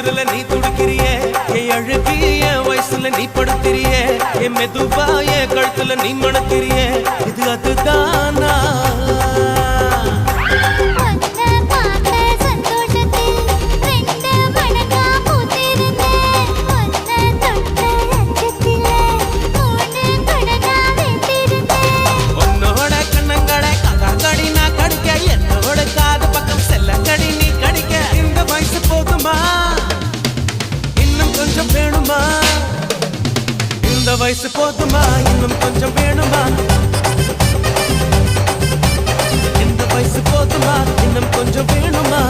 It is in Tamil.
தொடுதல நீ துடிக்கிறியே என் அழுகி என் வயசுல நீ படுத்திரியே என் மெதுவா என் கழுத்துல நீ மணக்கிறியே இது அதுதானா இந்த வயசு போதுமா இன்னும் கொஞ்சம் வேணுமா இந்த வயசு போதுமா இன்னும் கொஞ்சம் வேணுமா